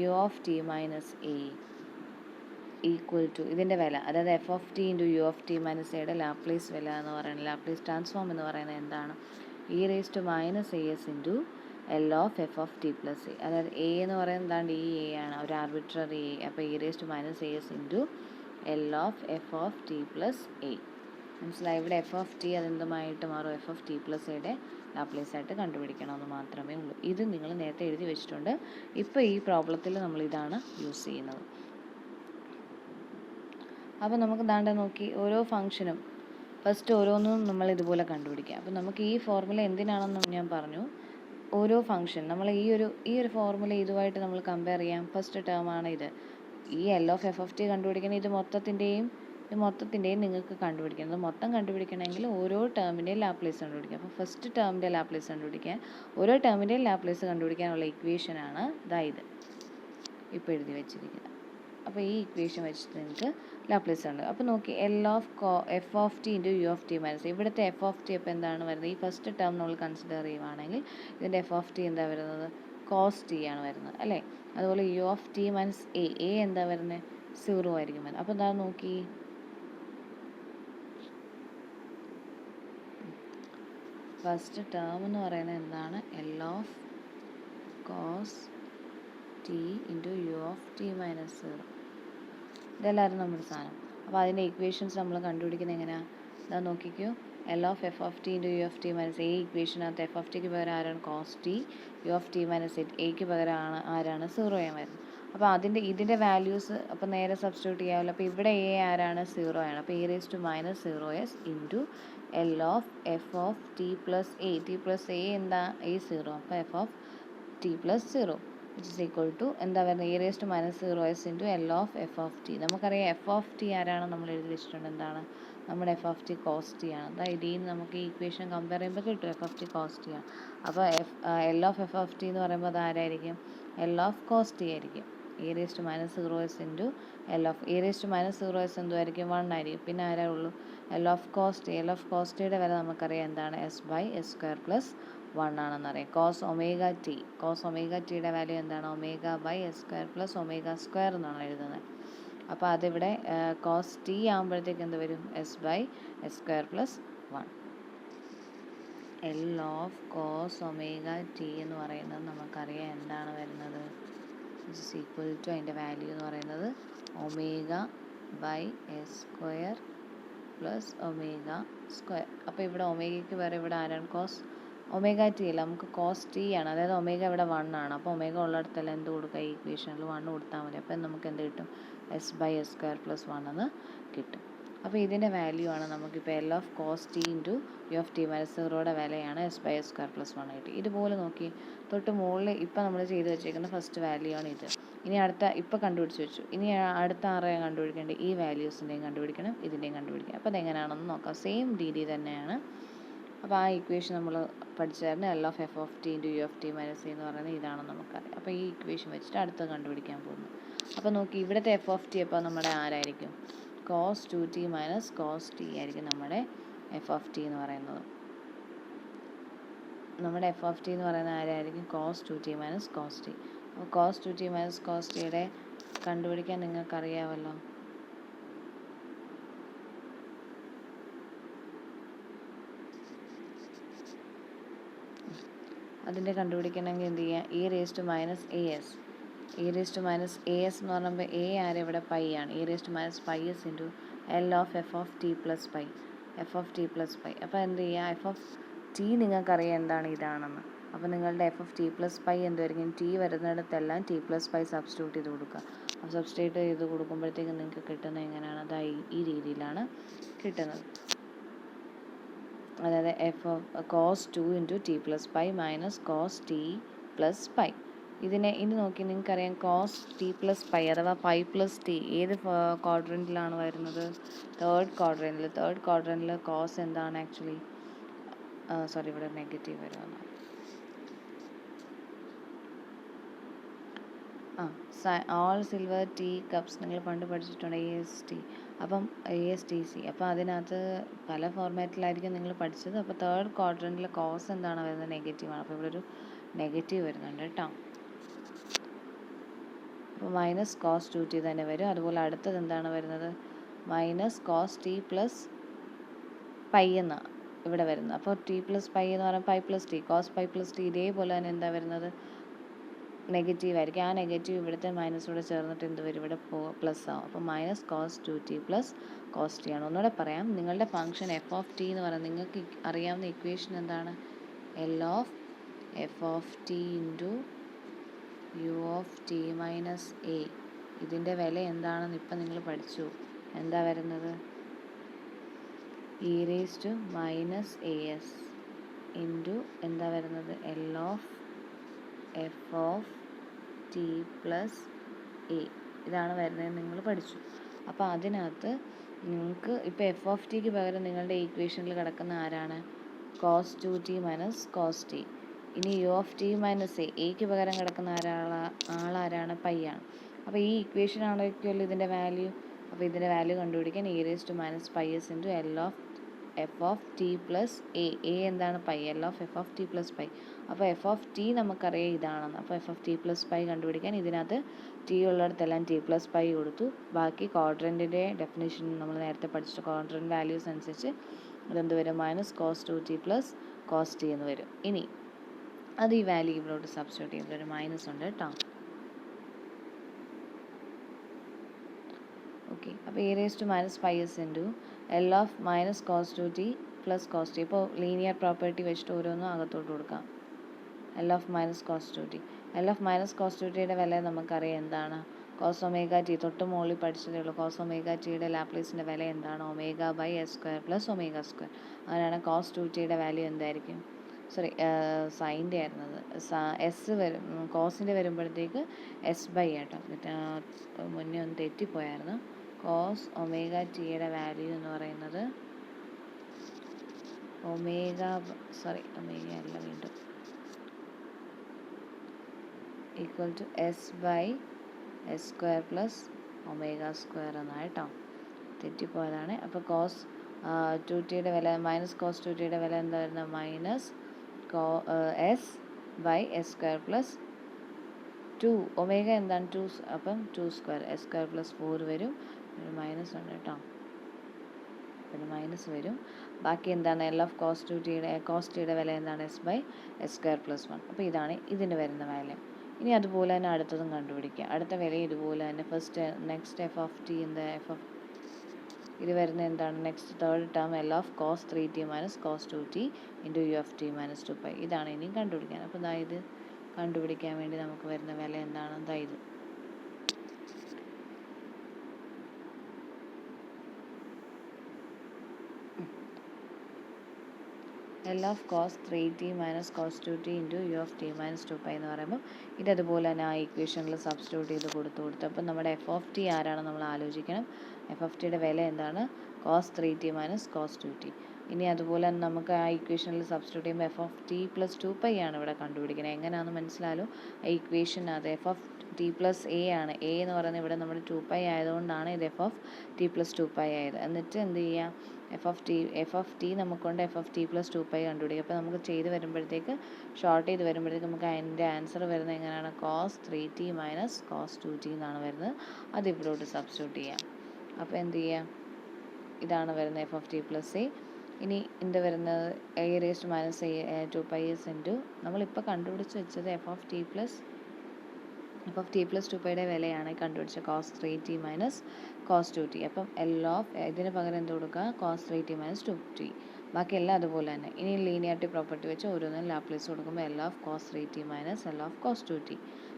U of T minus A equal to ഇതിൻ്റെ വില, അതായത് F of T into U of T minus എയുടെ ലാപ്ലേസ് വില എന്ന് പറയുന്നത്, ലാപ്ലേസ് ട്രാൻസ്ഫോം എന്ന് പറയുന്നത് എന്താണ്, E raise to minus A S into L of F of T plus A. അതായത് എ എന്ന് പറയുന്നത് എന്താണ്, ഈ എ ആണ്, ഒരു ആർബിട്രറി എ. അപ്പോൾ E raise to minus A S into L of F of T plus A. മനസ്സിലായി? ഇവിടെ എഫ് ഓഫ് ടി അതെന്തുമായിട്ട് മാറും? എഫ് ഓഫ് ടി പ്ലസ് എയുടെ ലാപ്ലേസ് ആയിട്ട് കണ്ടുപിടിക്കണമെന്ന് മാത്രമേ ഉള്ളൂ. ഇത് നിങ്ങൾ നേരത്തെ എഴുതി വെച്ചിട്ടുണ്ട്. ഇപ്പോൾ ഈ പ്രോബ്ലത്തിൽ നമ്മൾ ഇതാണ് യൂസ് ചെയ്യുന്നത്. അപ്പോൾ നമുക്ക് ദാണ്ട നോക്കി ഓരോ ഫംഗ്ഷനും ഫസ്റ്റ് ഓരോന്നും നമ്മൾ ഇതുപോലെ കണ്ടുപിടിക്കുക. അപ്പോൾ നമുക്ക് ഈ ഫോർമുല എന്തിനാണെന്ന് ഞാൻ പറഞ്ഞു. ഓരോ ഫംഗ്ഷൻ നമ്മൾ ഈ ഒരു ഫോർമുല ഇതുമായിട്ട് നമ്മൾ കമ്പയർ ചെയ്യാം. ഫസ്റ്റ് ടേം ആണ് ഇത്. ഈ L of F of T കണ്ടുപിടിക്കണം. ഇത് മൊത്തത്തിൻ്റെയും നിങ്ങൾക്ക് കണ്ടുപിടിക്കണം. ഇത് മൊത്തം കണ്ടുപിടിക്കണമെങ്കിൽ ഓരോ ടേമിൻ്റെയും ലാപ്ലേസ് കണ്ടുപിടിക്കുക. അപ്പോൾ ഫസ്റ്റ് ടേമിൻ്റെ ലാപ്ലേസ് കണ്ടുപിടിക്കാൻ ഓരോ ടേമിൻ്റെയും ലാപ്ലേസ് കണ്ടുപിടിക്കാനുള്ള ഇക്വേഷനാണ് ഇത് ഇപ്പോൾ എഴുതി വെച്ചിരിക്കുന്നത്. അപ്പോൾ ഈ ഇക്വേഷൻ വെച്ചിട്ട് നിങ്ങൾക്ക് ലാപ്ലേസ് ഉണ്ട്. അപ്പോൾ നോക്കി L of F of T into U of T minus ഇവിടുത്തെ എഫ് ഓഫ് ടി അപ്പോൾ എന്താണ് വരുന്നത്? ഈ ഫസ്റ്റ് ടേം നമ്മൾ കൺസിഡർ ചെയ്യുവാണെങ്കിൽ ഇതിൻ്റെ എഫ് ഓഫ് ടി എന്താ വരുന്നത്? കോസ് ടി ആണ് വരുന്നത് അല്ലേ? അതുപോലെ U of T minus A എന്താ വരുന്നത്? 0 ആയിരിക്കും വരുന്നത്. അപ്പോൾ എന്താ നോക്കി ഫസ്റ്റ് ടേം എന്ന് പറയുന്നത് എന്താണ്? L of cos T into U of T minus 0. ഇതെല്ലാവരും നമ്മുടെ സാധനം. അപ്പോൾ അതിൻ്റെ ഇക്വേഷൻസ് നമ്മൾ കണ്ടുപിടിക്കുന്നത് എങ്ങനെയാണ്? ഇതാ നോക്കിക്കോ. L of F of T into U of T minus A ഇക്വേഷനകത്ത് എഫ് ഓഫ് ടിക്ക് പകരം ആരാണ്? Cos T. U of T minus എക്ക് പകരം ആരാണ്? 0 വരുന്നത്. അപ്പോൾ ഇതിൻ്റെ വാല്യൂസ് അപ്പോൾ നേരെ സബ്സ്റ്റിറ്റ്യൂട്ട് ചെയ്യാമല്ലോ. അപ്പോൾ ഇവിടെ എ ആരാണ്? 0 ആണ്. അപ്പോൾ e⁻⁻⁴s into L of F of T plus A. T plus A എന്താ? A0. അപ്പോൾ F of T plus 0 which is equal to എന്താ വരുന്നത്? e⁻⁻⁴s into L of F of T. നമുക്കറിയാം എഫ് ഓഫ് ടി ആരാണ് നമ്മൾ എഴുതി വെച്ചിട്ടുണ്ട്. എന്താണ്? നമ്മുടെ F of T cos T ആണ്. അതായത് ഇതിൽ നിന്ന് നമുക്ക് ഈ ഇക്വേഷൻ കമ്പയർ ചെയ്യുമ്പോൾ കിട്ടും F of T cos T ആണ്. അപ്പോൾ L of F of T എന്ന് പറയുമ്പോൾ അത് ആരായിരിക്കും? എൽ ഓഫ് കോസ് ടി ആയിരിക്കും. e⁻⁻⁴s into L of e⁻⁻⁴s എന്തുമായിരിക്കും? 1 ആയിരിക്കും. പിന്നെ ആരാ ഉള്ളൂ? L of cos T. L of cos ടിയുടെ വില നമുക്കറിയാം എന്താണ്? s/s² പ്ലസ് 1 ആണെന്നറിയാം. കോസ് ഒമേഗ ടിയുടെ വാല്യൂ എന്താണ്? ω/s² പ്ലസ് ω² എന്നാണ് എഴുതുന്നത്. അപ്പോൾ അതിവിടെ കോസ് ടി ആകുമ്പോഴത്തേക്ക് എന്ത് വരും? s/s² plus 1. L of cos omega T എന്ന് പറയുന്നത് നമുക്കറിയാം എന്താണ് വരുന്നത്? ഇറ്റ് ഈസ് ഈക്വൽ ടു അതിൻ്റെ വാല്യൂ എന്ന് പറയുന്നത് ω/s² പ്ലസ് ω². അപ്പോൾ ഇവിടെ ഒമേഗയ്ക്ക് വേറെ ഇവിടെ ആരാണ്? കോസ് ഒമേഗ ടി അല്ല, നമുക്ക് കോസ് ടി ആണ്. അതായത് ഒമേഗ ഇവിടെ 1 ആണ്. അപ്പോൾ ഒമേഗ ഉള്ളിടത്തെല്ലാം എന്ത് കൊടുക്കുക? ഈ ഇക്വേഷനിൽ 1 കൊടുത്താൽ മതി. അപ്പോൾ നമുക്ക് എന്ത് കിട്ടും? s/s² പ്ലസ് 1 എന്ന് കിട്ടും. അപ്പോൾ ഇതിൻ്റെ വാല്യൂ ആണ് നമുക്കിപ്പോൾ L of cos T into U of T minus 0യുടെ വിലയാണ് s/s² പ്ലസ് 1 കിട്ടി. ഇതുപോലെ നോക്കി തൊട്ട് മുകളിൽ ഇപ്പോൾ നമ്മൾ ചെയ്ത് വെച്ചേക്കുന്ന ഫസ്റ്റ് വാല്യൂ ആണ് ഇത്. ഇനി ഇപ്പോൾ കണ്ടുപിടിച്ച് വെച്ചു. ഇനി അടുത്ത ആരെയാണ് കണ്ടുപിടിക്കേണ്ടത്? ഈ വാല്യൂസിൻ്റെയും കണ്ടുപിടിക്കണം, ഇതിൻ്റെയും കണ്ടുപിടിക്കണം. അപ്പോൾ അതെങ്ങനെയാണെന്ന് നോക്കാം. സെയിം രീതി തന്നെയാണ്. അപ്പോൾ ആ ഇക്വേഷൻ നമ്മൾ പഠിച്ചായിരുന്നു. L of F of T into U of T minus A എന്ന് പറയുന്നത് ഇതാണെന്ന് നമുക്കറിയാം. അപ്പോൾ ഈ ഇക്വേഷൻ വെച്ചിട്ട് അടുത്തത് കണ്ടുപിടിക്കാൻ പോകുന്നു. അപ്പോൾ നോക്കി ഇവിടുത്തെ എഫ് ഓഫ് ടി അപ്പോൾ നമ്മുടെ ആരായിരിക്കും? Cos 2t minus cos T ആയിരിക്കും നമ്മുടെ എഫ് ഓഫ് ടി എന്ന് പറയുന്നത്. നമ്മുടെ എഫ് ഓഫ് ടി എന്ന് പറയുന്നത് ആരായിരിക്കും? Cos 2t minus cos T. അപ്പോൾ കോസ് 2t മൈനസ് കോസ് ടിയുടെ കണ്ടുപിടിക്കാൻ നിങ്ങൾക്കറിയാമല്ലോ. അതിൻ്റെ കണ്ടുപിടിക്കണമെങ്കിൽ എന്ത് ചെയ്യുക? e⁻⁻as എന്ന് പറയുമ്പോൾ എ ആരെ ഇവിടെ പൈ ആണ്. e⁻⁻s into L of F of T plus pi. അപ്പോൾ എന്ത് ചെയ്യുക? എഫ് ഓഫ് ടി നിങ്ങൾക്കറിയാം എന്താണ്? ഇതാണെന്ന്. അപ്പോൾ നിങ്ങളുടെ f of T plus pi എന്തുമായിരിക്കും? ടി വരുന്നിടത്തെല്ലാം ടി പ്ലസ് പൈ സബ്സ്റ്റിറ്റ്യൂട്ട് ചെയ്ത് കൊടുക്കുക. അപ്പോൾ സബ്സ്റ്റിറ്റ്യൂട്ട് ചെയ്ത് കൊടുക്കുമ്പോഴത്തേക്കും നിങ്ങൾക്ക് കിട്ടുന്നത് എങ്ങനെയാണ്? അതായി ഈ രീതിയിലാണ് കിട്ടുന്നത്. അതായത് F of cos 2 into T plus pi minus cos T plus pi. ഇനി നോക്കി നിങ്ങൾക്കറിയാം കോസ് ടി പ്ലസ് പൈ അഥവാ പൈ പ്ലസ് ടി ഏത് ക്വാഡ്രൻറ്റിലാണ് വരുന്നത്? തേർഡ് ക്വാഡ്രൻറ്റിൽ കോസ് എന്താണ് ആക്ച്വലി? സോറി, ഇവിടെ നെഗറ്റീവ് വരുമെന്ന്. ഓൾ സിൽവർ ടീ കപ്സ് നിങ്ങൾ പണ്ട് പഠിച്ചിട്ടുണ്ട്, AST. അപ്പം ASTC. അപ്പോൾ അതിനകത്ത് പല ഫോർമാറ്റിലായിരിക്കും നിങ്ങൾ പഠിച്ചത്. അപ്പോൾ തേർഡ് ക്വാഡ്രൻറ്റിൽ കോസ് എന്താണ് വരുന്നത്? നെഗറ്റീവാണ്. അപ്പോൾ ഇവിടെ ഒരു നെഗറ്റീവ് വരുന്നുണ്ട് കേട്ടോ. അപ്പോൾ മൈനസ് കോസ് 2t തന്നെ വരും. അതുപോലെ അടുത്തത് എന്താണ് വരുന്നത്? Minus cos T plus pi എന്നാണ് ഇവിടെ വരുന്നത്. അപ്പോൾ ടി പ്ലസ് പൈ എന്ന് പറയുമ്പോൾ pi plus T, cos pi plus T. ഇതേപോലെ തന്നെ എന്താ വരുന്നത്? നെഗറ്റീവ് ആയിരിക്കും. ആ നെഗറ്റീവ് ഇവിടുത്തെ മൈനസോടെ ചേർന്നിട്ട് എന്ത് വരും, ഇവിടെ പ്ലസ് ആവും. അപ്പോൾ minus cos 2t plus cos T ആണ്. ഒന്നുകൂടെ പറയാം, നിങ്ങളുടെ ഫംഗ്ഷൻ എഫ് ഓഫ് ടി എന്ന് പറയുന്നത് നിങ്ങൾക്ക് അറിയാവുന്ന ഇക്വേഷൻ എന്താണ്, L of F of T into U of T minus A. ഇതിൻ്റെ വില എന്താണെന്ന് ഇപ്പം നിങ്ങൾ പഠിച്ചു. എന്താ വരുന്നത്, E raise to minus A S into എന്താ വരുന്നത്, L of F of T plus A. ഇതാണ് വരുന്നത്, നിങ്ങൾ പഠിച്ചു. അപ്പോൾ അതിനകത്ത് നിങ്ങൾക്ക് ഇപ്പോൾ എഫ് ഓഫ് ടിക്ക് പകരം നിങ്ങളുടെ ഈക്വേഷനിൽ കിടക്കുന്ന ആരാണ്, cos 2t minus cos T. ഇനി യു ഓഫ് ടി മൈനസ് എക്ക് പകരം കിടക്കുന്ന ആളാരാണ്, പൈ ആണ്. അപ്പോൾ ഈ ഇക്വേഷൻ ആണോക്കുമല്ലോ ഇതിൻ്റെ വാല്യൂ. അപ്പോൾ ഇതിൻ്റെ വാല്യൂ കണ്ടുപിടിക്കാൻ e raise to minus pi s into L of F of T plus a. എന്താണ്, pi. L of F of T plus pi. അപ്പോൾ എഫ് ഓഫ് ടി നമുക്കറിയാം ഇതാണെന്ന്. അപ്പോൾ F of T plus pi കണ്ടുപിടിക്കാൻ ഇതിനകത്ത് t ഉള്ളിടത്തെല്ലാം t plus pi കൊടുത്തു. ബാക്കി ക്വാഡ്രൻറ്റിൻ്റെ ഡെഫിനേഷൻ നമ്മൾ നേരത്തെ പഠിച്ചിട്ട് ക്വാഡ്രൻറ്റ് വാല്യൂസ് അനുസരിച്ച് അതെന്ത് വരും, minus cos 2t plus cos T എന്ന് വരും. ഇനി അത് ഈ വാല്യൂ ഇവിടോട്ട് സബ്സ്റ്റിറ്റ്യൂട്ട് ചെയ്യുമ്പോൾ ഒരു മൈനസ് ഉണ്ട് കേട്ടോ. ഓക്കെ, അപ്പോൾ A raise to minus pi s into L of minus cos 2t plus cos t. ഇപ്പോൾ ലീനിയർ പ്രോപ്പർട്ടി വെച്ചിട്ട് ഓരോന്നും അകത്തോട്ട് കൊടുക്കാം. L of minus cos 2t. L of minus cos 2tയുടെ വില നമുക്കറിയാം എന്താണ്, കോസ് ഒമേഗ ടി. തൊട്ട് മുകളിൽ പഠിച്ചതേ ഉള്ളൂ. കോസ് ഒമേഗ ടിയുടെ ലാപ്ലേസിൻ്റെ വില എന്താണ്, omega by S square plus omega square. അങ്ങനെയാണ് കോസ് 2tയുടെ വാല്യൂ എന്തായിരിക്കും, സോറി സൈൻ്റെ ആയിരുന്നത്, എസ് വരും, കോസിൻ്റെ വരുമ്പോഴത്തേക്ക് എസ് ബൈ ആട്ടോ. മുന്നേ ഒന്ന് തെറ്റിപ്പോയായിരുന്നു. കോസ് ഒമേഗ ടിയുടെ വാല്യൂ എന്ന് പറയുന്നത് ഒമേഗ അല്ല, വീണ്ടും equal to S by S square plus omega square എന്നാണ് കേട്ടോ, തെറ്റിപ്പോയതാണ്. അപ്പോൾ കോസ് 2tയുടെ വില മൈനസ് കോസ് 2tയുടെ വില എന്താ വരുന്നത്, minus S by S square plus 2. Omega എന്താണ് 2, അപ്പം 2 സ്ക്വയർ എസ് സ്ക്വയർ പ്ലസ് 4 വരും. ഒരു മൈനസ് ഉണ്ട് കേട്ടോ, പിന്നെ മൈനസ് വരും. ബാക്കി എന്താണ്, എൽ ഓഫ് കോസ് 2tയുടെ വില എന്താണ്, S by S square plus 1. അപ്പോൾ ഇതാണ് ഇതിന് വരുന്ന വാല്യൂ. ഇനി അതുപോലെ തന്നെ അടുത്തതും കണ്ടുപിടിക്കുക. അടുത്ത വില ഇതുപോലെ തന്നെ നെക്സ്റ്റ് എഫ് ഓഫ് ടി ഇത് വരുന്നത് എന്താണ്, next third term L of cos 3t minus cos 2t into U of T minus 2π. ഇതാണ് ഇനിയും കണ്ടുപിടിക്കാൻ. അപ്പോൾ ഇത് കണ്ടുപിടിക്കാൻ വേണ്ടി നമുക്ക് വരുന്ന വില എന്താണ്, ഇത് L of cos 3t minus cos 2t into U of T minus 2π എന്ന് പറയുമ്പോൾ ഇതതുപോലെ തന്നെ ആ ഇക്വേഷനിൽ സബ്സ്റ്റിറ്റ്യൂട്ട് ചെയ്ത് കൊടുത്തു. അപ്പം നമ്മുടെ എഫ് ഓഫ് ടി ആരാണ് നമ്മൾ ആലോചിക്കണം. എഫ് ഓഫ് ടിയുടെ വില എന്താണ്, cos 3t minus cos 2t. ഇനി അതുപോലെ തന്നെ നമുക്ക് ആ ഇക്വേഷനിൽ സബ്സ്റ്റിറ്റ്യൂട്ട് ചെയ്യുമ്പോൾ എഫ് ഓഫ് ടി പ്ലസ് 2π ആണ് ഇവിടെ കണ്ടുപിടിക്കുന്നത്. എങ്ങനെയാണെന്ന് മനസ്സിലാലോ, ആ ഇക്വേഷനകത്ത് F of T plus a ആണ്. എ എന്ന് പറയുന്നത് ഇവിടെ നമ്മുടെ 2π ആയതുകൊണ്ടാണ് ഇത് എഫ് ഓഫ് ടി പ്ലസ് 2π ആയത്. എന്നിട്ട് എന്ത് ചെയ്യാം, എഫ് ഓഫ് ടി നമുക്കൊണ്ട് എഫ് ഓഫ് ടി പ്ലസ് 2π കണ്ടുപിടിക്കും. അപ്പോൾ നമുക്ക് ചെയ്ത് വരുമ്പോഴത്തേക്ക് ഷോർട്ട് ചെയ്ത് വരുമ്പോഴത്തേക്ക് നമുക്ക് അതിൻ്റെ ആൻസർ വരുന്നത് എങ്ങനെയാണ്, cos 3t minus cos 2t എന്നാണ് വരുന്നത്. അത് ഇവിടോട്ട് സബ്സ്റ്റിറ്റ്യൂട്ട് ചെയ്യാം. അപ്പോൾ എന്ത് ചെയ്യാം, ഇതാണ് വരുന്നത് F of T plus A. ഇനി എന്ത് വരുന്നത്, A raise to minus 2πs into നമ്മളിപ്പോൾ കണ്ടുപിടിച്ച് വെച്ചത് എഫ് ഓഫ് ടി പ്ലസ് 2πയുടെ വിലയാണ് കണ്ടുപിടിച്ചത്, cos 3t minus cos 2t. അപ്പം എൽ ഓഫ് ഇതിന് പകരം എന്ത് കൊടുക്കുക, കോസ് 3t മൈനസ് 2t. ബാക്കി എല്ലാം അതുപോലെ തന്നെ. ഇനി ലീനിയാരിറ്റി പ്രോപ്പർട്ടി വെച്ച് ഓരോന്നും ലാപ്ലേസ് കൊടുക്കുമ്പോൾ L of cos 3t minus L of cos 2t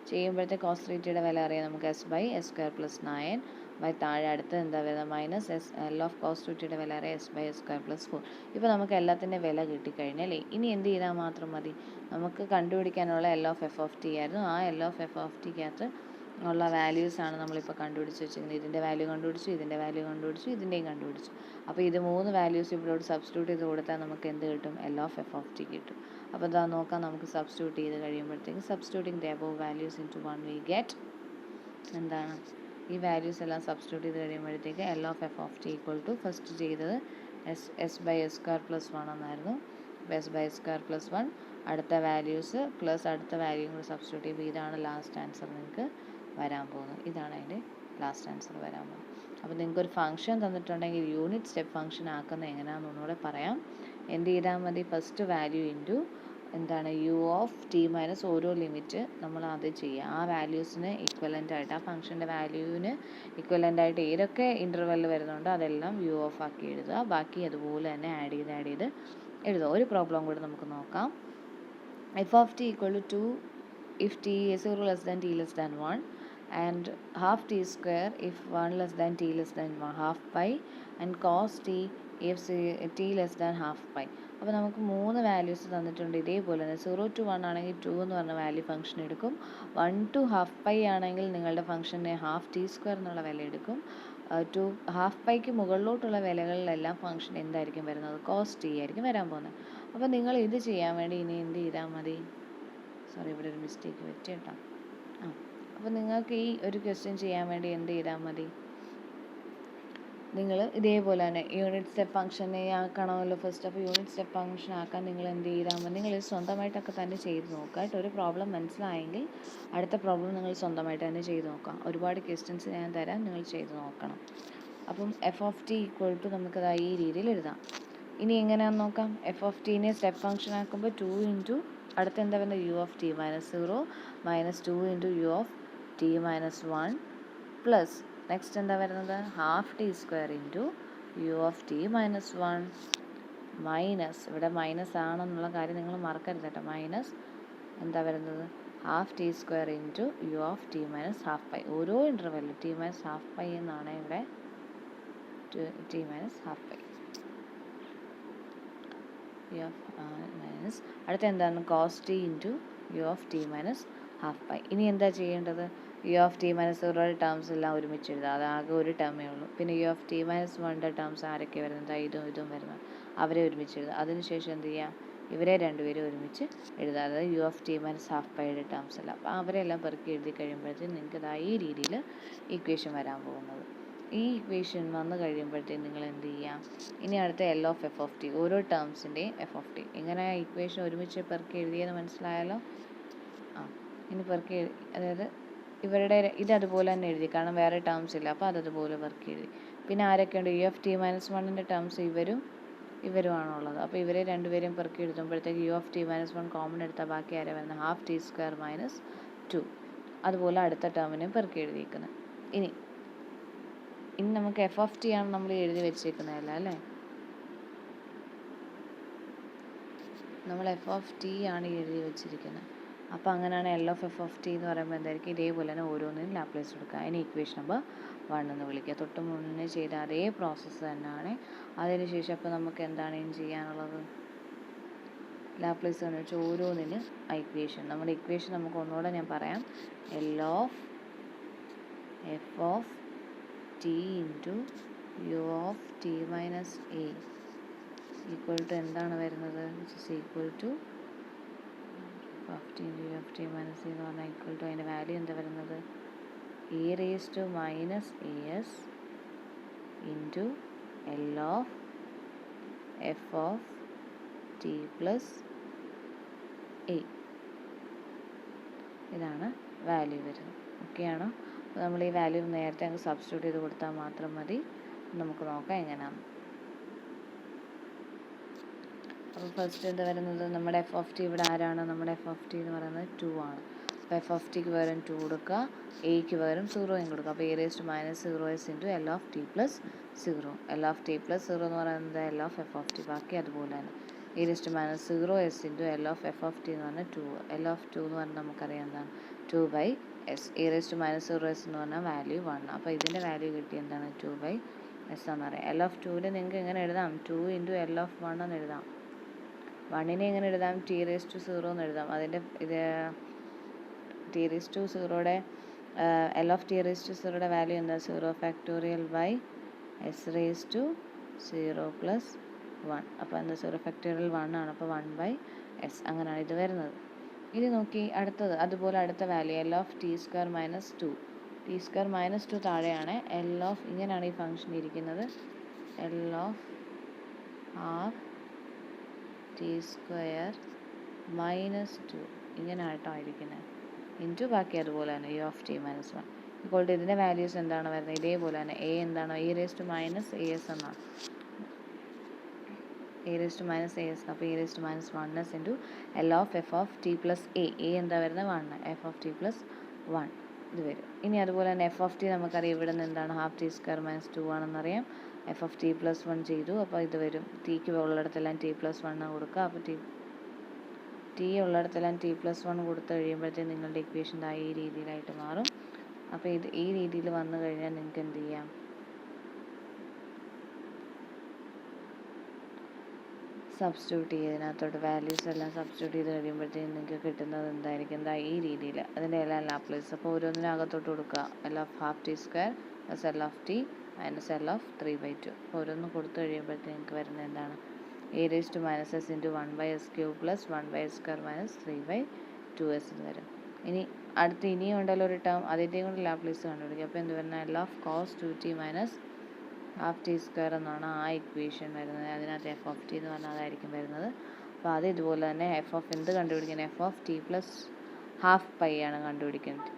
ചെയ്യുമ്പോഴത്തെ കോസ് 3tയുടെ വില അറിയാം നമുക്ക്, s by S square plus 9 by താഴെ അടുത്ത് എന്താ വരുന്നത്, മൈനസ് എൽ ഓഫ് കോസ് 2tയുടെ വില അറിയാം, s by S square plus 4. ഇപ്പോൾ നമുക്ക് എല്ലാത്തിൻ്റെ വില കിട്ടിക്കഴിഞ്ഞാലേ ഇനി എന്ത് ചെയ്താൽ മാത്രം മതി, നമുക്ക് കണ്ടുപിടിക്കാനുള്ള L of F of T ആയിരുന്നു. ആ എൽ ഓഫ് എഫ് ഓഫ് ടിക്കകത്ത് ഉള്ള വാല്യൂസാണ് നമ്മളിപ്പോൾ കണ്ടുപിടിച്ച് വെച്ചിരിക്കുന്നത്. ഇതിൻ്റെ വാല്യൂ കണ്ടുപിടിച്ചു, ഇതിൻ്റെ വാല്യൂ കണ്ടുപിടിച്ചു, ഇതിൻ്റെയും കണ്ടുപിടിച്ചു. അപ്പോൾ ഇത് 3 വാല്യൂസ് ഇവിടോട്ട് സബ്സ്റ്റിറ്റ്യൂട്ട് ചെയ്ത് കൊടുത്താൽ നമുക്ക് എന്ത് കിട്ടും, L of F of t കിട്ടും. അപ്പോൾ ഇതാ നോക്കാം, നമുക്ക് സബ്സ്റ്റിറ്റ്യൂട്ട് ചെയ്ത് കഴിയുമ്പോഴത്തേക്ക് substituting the above values into 1 we get എന്താണ്, ഈ വാല്യൂസ് എല്ലാം സബ്സ്റ്റിറ്റ്യൂട്ട് ചെയ്ത് കഴിയുമ്പോഴത്തേക്ക് L of F of T equal to first ചെയ്തത് s by S square plus 1 എന്നായിരുന്നു. അപ്പോൾ s by S square plus 1 അടുത്ത വാല്യൂസ് പ്ലസ് അടുത്ത വാല്യൂയും കൂടി സബ്സ്റ്റിറ്റ്യൂട്ട് ചെയ്യുമ്പോൾ ഇതാണ് ലാസ്റ്റ് ആൻസർ നിങ്ങൾക്ക് വരാൻ പോകുന്നത്. ഇതാണ് അതിൻ്റെ ലാസ്റ്റ് ആൻസർ വരാൻ പോകുന്നത്. അപ്പോൾ നിങ്ങൾക്കൊരു ഫംഗ്ഷൻ തന്നിട്ടുണ്ടെങ്കിൽ യൂണിറ്റ് സ്റ്റെപ്പ് ഫംഗ്ഷൻ ആക്കുന്നത് എങ്ങനെയാണെന്ന് ഒന്നുകൂടെ പറയാം. എന്ത് ചെയ്താൽ മതി, ഫസ്റ്റ് വാല്യൂ ഇൻറ്റു എന്താണ് യു ഓഫ് ടി മൈനസ് ഓരോ ലിമിറ്റ് നമ്മൾ ആദ്യം ചെയ്യുക. ആ വാല്യൂസിന് ഇക്വലൻ്റ് ആയിട്ട്, ആ ഫംഗ്ഷൻ്റെ വാല്യൂവിന് ഇക്വലൻ്റ് ആയിട്ട് ഏതൊക്കെ ഇൻ്റർവെല്ലിൽ വരുന്നുണ്ടോ അതെല്ലാം യു ഓഫ് ആക്കി എഴുതുക. ബാക്കി അതുപോലെ തന്നെ ആഡ് ചെയ്ത് എഴുതുക. ഒരു പ്രോബ്ലം കൂടി നമുക്ക് നോക്കാം. F of T equal to 2 if t is 0 less than t less than 1 and half t square if 1 less than t less than half pi and cos t if t less than half pi. അപ്പോൾ നമുക്ക് 3 values തന്നിട്ടുണ്ട്. ഇതേപോലെ തന്നെ 0 to 1 ആണെങ്കിൽ 2 എന്ന് പറഞ്ഞ value function എടുക്കും. 1 to half pi ആണെങ്കിൽ നിങ്ങളുടെ ഫംഗ്ഷനെ ഹാഫ് ടി സ്ക്വയർ എന്നുള്ള വില എടുക്കും. ടു ഹാഫ് പൈക്ക് മുകളിലോട്ടുള്ള വിലകളിലെല്ലാം ഫംഗ്ഷൻ എന്തായിരിക്കും വരുന്നത്? കോസ് ടി ആയിരിക്കും വരാൻ പോകുന്നത്. അപ്പോൾ നിങ്ങൾ ഇത് ചെയ്യാൻ വേണ്ടി ഇനി എന്ത് ചെയ്താൽ മതി? സോറി, ഇവിടെ ഒരു മിസ്റ്റേക്ക് പറ്റി കേട്ടോ. അപ്പോൾ നിങ്ങൾക്ക് ഈ ഒരു ക്വസ്റ്റ്യൻ ചെയ്യാൻ വേണ്ടി എന്ത് ചെയ്താൽ മതി? നിങ്ങൾ ഇതേപോലെ തന്നെ യൂണിറ്റ് സ്റ്റെപ്പ് ഫംഗ്ഷനെ ആക്കണമല്ലോ ഫസ്റ്റ്. അപ്പോൾ യൂണിറ്റ് സ്റ്റെപ്പ് ഫംഗ്ഷൻ ആക്കാൻ നിങ്ങൾ എന്ത് ചെയ്താൽ മതി? നിങ്ങൾ ഇത് സ്വന്തമായിട്ടൊക്കെ തന്നെ ചെയ്ത് നോക്കുക കേട്ടോ. ഒരു പ്രോബ്ലം മനസ്സിലായെങ്കിൽ അടുത്ത പ്രോബ്ലം നിങ്ങൾ സ്വന്തമായിട്ട് തന്നെ ചെയ്ത് നോക്കാം. ഒരുപാട് ക്വസ്റ്റ്യൻസ് ഞാൻ തരാം, നിങ്ങൾ ചെയ്ത് നോക്കണം. അപ്പം F of T equal to നമുക്കത് ഈ രീതിയിൽ എഴുതാം. ഇനി എങ്ങനെയാണെന്ന് നോക്കാം. എഫ് ഓഫ് ടീനെ സ്റ്റെപ്പ് ഫംഗ്ഷൻ ആക്കുമ്പോൾ 2 ഇൻറ്റു അടുത്ത എന്താ പറയുന്നത്? U of T minus 0 minus 2 into U of T minus 1 plus next എന്താ വരുന്നത്? Half T square into U of T minus 1 minus, ഇവിടെ മൈനസ് ആണെന്നുള്ള കാര്യം നിങ്ങൾ മറക്കരുത് കേട്ടോ. മൈനസ് എന്താ വരുന്നത്? Half T square into U of T minus half pi. ഓരോ ഇൻ്റർവെല്ലും ടി മൈനസ് ഹാഫ് പൈ എന്നാണ് ഇവിടെ T minus half pi. U of minus അടുത്ത എന്താണ്? Cos T into U of T minus half pi. ഇനി എന്താ ചെയ്യേണ്ടത്? U of T minus 0 terms എല്ലാം ഒരുമിച്ച് എഴുതുക. അത് ആകെ ഒരു ടേമേ ഉള്ളൂ. പിന്നെ U of T minus 1 terms ആരൊക്കെ വരുന്നത്? ഇതും വരുന്നത്. അവരെ ഒരുമിച്ച് എഴുതുക. അതിനുശേഷം എന്ത് ചെയ്യുക? ഇവരെ രണ്ടുപേരും ഒരുമിച്ച് എഴുതുക. അതായത് u of T minus half പൈയുടെ ടേംസ് എല്ലാം. അപ്പോൾ അവരെല്ലാം പെറുക്കി എഴുതി കഴിയുമ്പോഴത്തേക്കും നിങ്ങൾക്ക് ഈ രീതിയിൽ ഇക്വേഷൻ വരാൻ പോകുന്നത്. ഈ ഇക്വേഷൻ വന്നു കഴിയുമ്പോഴത്തേക്കും നിങ്ങൾ എന്ത് ചെയ്യുക? ഇനി അടുത്ത L of F of T, ഓരോ ടേംസിൻ്റെയും എഫ് ഓഫ് ടി. ഇങ്ങനെ ഇക്വേഷൻ ഒരുമിച്ച് പെറുക്കി എഴുതിയെന്ന് മനസ്സിലായാലോ? ഇനി പെറുക്കി അതായത് ഇവരുടെ ഇത് അതുപോലെ തന്നെ എഴുതി, കാരണം വേറെ ടേംസ് ഇല്ല. അപ്പോൾ അതതുപോലെ പെറുക്കി എഴുതി. പിന്നെ ആരൊക്കെയുണ്ട്? യു എഫ് ടി മൈനസ് 1ൻ്റെ ടേംസ് ഇവരുമാണോ ഉള്ളത്. അപ്പോൾ ഇവരെ രണ്ടുപേരും പെറുക്കി എഴുതുമ്പോഴത്തേക്ക് u of T minus 1 common എടുത്താൽ ബാക്കി ആരാ വരുന്നത്? Half T square minus 2. അതുപോലെ അടുത്ത ടേമിനെയും പെറുക്കി എഴുതിയിരിക്കുന്നത്. ഇനി നമുക്ക് എഫ് ഓഫ് ടി ആണ് നമ്മൾ എഴുതി വെച്ചേക്കുന്നതല്ല അല്ലേ? നമ്മൾ എഫ് ഓഫ് ടി ആണ് എഴുതി വെച്ചിരിക്കുന്നത്. അപ്പോൾ അങ്ങനെയാണ് L of F of T എന്ന് പറയുമ്പോൾ എന്തായിരിക്കും? ഇതേപോലെ തന്നെ ഓരോന്നിനും ലാപ്ലേസ് കൊടുക്കുക. അതിന് ഇക്വേഷൻ നമ്പർ 1 എന്ന് വിളിക്കുക. തൊട്ട് മുന്നേ ചെയ്ത അതേ പ്രോസസ്സ് തന്നെയാണ്. അതിനുശേഷം അപ്പോൾ നമുക്ക് എന്താണ് ഇനി ചെയ്യാനുള്ളത്? ലാപ്ലേസ് എന്ന് വെച്ചാൽ ഓരോന്നിന് ഇക്വേഷൻ. നമ്മുടെ ഇക്വേഷൻ നമുക്ക് ഒന്നുകൂടെ ഞാൻ പറയാം. L of F of T into U of T minus A equal to എന്താണ് വരുന്നത്? Which is equal to of T into U of T minus എന്ന് പറഞ്ഞാൽ ഈക്വൽ ടു അതിൻ്റെ വാല്യൂ എന്താ വരുന്നത്? A raise to minus A S into L of F of T plus A. ഇതാണ് value വരുന്നത്. Okay ആണോ? അപ്പോൾ നമ്മൾ ഈ വാല്യൂ നേരത്തെ അങ്ങ് സബ്സ്റ്റിറ്റ്യൂട്ട് ചെയ്ത് കൊടുത്താൽ മാത്രം മതി. നമുക്ക് നോക്കാം എങ്ങനെയാണ്. അപ്പോൾ ഫസ്റ്റ് എന്താ വരുന്നത്? നമ്മുടെ എഫ് ഓഫ് ടി ഇവിടെ ആരാണ്? നമ്മുടെ എഫ് ഓഫ് ടി എന്ന് പറയുന്നത് 2 ആണ്. അപ്പോൾ എഫ് ഓഫ് ടിക്ക് പകരം 2 കൊടുക്കുക, എക്ക് പകരം 0 കൊടുക്കുക. അപ്പോൾ A raise to minus 0s into L of T plus 0. L of T plus 0 എന്ന് പറയുന്നത് L of F of T. ബാക്കി അതുപോലെ തന്നെ A raise to minus 0s into L of F of T എന്ന് പറഞ്ഞാൽ 2. എൽ ഓഫ് 2 എന്ന് പറഞ്ഞാൽ നമുക്കറിയാം എന്താണ്? 2/s. A raise to minus 0s എന്ന് പറഞ്ഞാൽ വാല്യൂ 1. അപ്പോൾ ഇതിൻ്റെ വാല്യൂ കിട്ടി എന്താണ്? 2/s എന്നറിയാം. എൽ ഓഫ് 2ന് നിങ്ങൾക്ക് എങ്ങനെ എഴുതാം? 2 ഇൻറ്റു എൽ ഓഫ് 1 എന്ന് എഴുതാം. 1നെ എങ്ങനെ എഴുതാം? ടി റേസ് ടു 0 എന്ന് എഴുതാം. അതിൻ്റെ ഇത് ടി റേസ് ടു 0യുടെ L of t raise to 0യുടെ വാല്യൂ എന്താ? 0 factorial by s raise to 0 plus 1. അപ്പോൾ എന്താ? 0 ഫാക്ടോറിയൽ 1 ആണ്. അപ്പോൾ 1/s അങ്ങനെയാണ് ഇത് വരുന്നത്. ഇനി നോക്കി അടുത്തത് അതുപോലെ അടുത്ത value L of T square minus 2. T square minus 2 താഴെയാണ്. എൽ ഓഫ് ഇങ്ങനെയാണ് ഈ ഫംഗ്ഷൻ ഇരിക്കുന്നത്. L of half T square minus 2 ഇങ്ങനെയായിട്ടോ ഇരിക്കുന്നത്. ഇൻറ്റു ബാക്കി അതുപോലെ തന്നെ യു ഓഫ് ടി മൈനസ് 1 ഇപ്പോൾ ഇതിൻ്റെ വാല്യൂസ് എന്താണ് വരുന്നത്? ഇതേപോലെ തന്നെ എ എന്താണ്? A raise to minus A s എന്നാണ്. A raise to minus A s, അപ്പോൾ A raise to minus 1s into L of F of T plus A എന്താ വരുന്നത് 1, എഫ് ഓഫ് ടി പ്ലസ് 1 ഇത് വരും. ഇനി അതുപോലെ തന്നെ എഫ് ഓഫ് ടി നമുക്കറിയാം ഇവിടെ നിന്ന് എന്താണ് ഹാഫ് ടി സ്ക്വയർ മൈനസ് 2 ആണെന്നറിയാം. എഫ് ഓഫ് ടി പ്ലസ് 1 ചെയ്തു, അപ്പോൾ ഇത് വരും. ടിക്ക് ഉള്ളിടത്തെല്ലാം ടി പ്ലസ് 1 കൊടുക്കുക. അപ്പോൾ ടി ഉള്ളിടത്തെല്ലാം ടി പ്ലസ് 1 കൊടുത്ത് കഴിയുമ്പോഴത്തേക്കും നിങ്ങളുടെ ഇക്വേഷൻ ഈ രീതിയിലായിട്ട് മാറും. അപ്പോൾ ഇത് ഈ രീതിയിൽ വന്നു കഴിഞ്ഞാൽ നിങ്ങൾക്ക് എന്ത് ചെയ്യാം, സബ്സ്റ്റിറ്റ്യൂട്ട് ചെയ്തതിനകത്തോട്ട് വാല്യൂസ് എല്ലാം സബ്സ്റ്റിറ്റ്യൂട്ട് ചെയ്ത് കഴിയുമ്പോഴത്തേക്കും നിങ്ങൾക്ക് കിട്ടുന്നത് എന്തായിരിക്കും, ഈ രീതിയിൽ അതിൻ്റെ എല്ലാം ലാപ്ലേസ്. അപ്പോൾ ഓരോന്നിനകത്തോട്ട് കൊടുക്കുക. L of half T square plus L of T minus L of 3/2. അപ്പോൾ ഓരോന്ന് കൊടുത്തു കഴിയുമ്പോഴത്തേക്ക് നിങ്ങൾക്ക് വരുന്നത് എന്താണ്, A raise to minus S into 1/s cube plus 1/s square minus 3/2s എന്ന് വരും. ഇനി അടുത്ത് ഇനിയും ഉണ്ടല്ലോ ഒരു ടേം, അതിൻ്റെയും കൂടെ ലാപ്ലേസ് കണ്ടുപിടിക്കുക. അപ്പോൾ എന്ത് വരുന്നത്, L of cos 2t minus half T square എന്നാണ് ആ ഇക്വേഷൻ വരുന്നത്. അതിനകത്ത് എഫ് ഓഫ് ടി എന്ന് പറഞ്ഞാൽ അതായിരിക്കും വരുന്നത്. അപ്പോൾ അത് ഇതുപോലെ തന്നെ എഫ് ഓഫ് എന്ത് കണ്ടുപിടിക്കുന്നത്, F of T plus half pi ആണ് കണ്ടുപിടിക്കുന്നത്.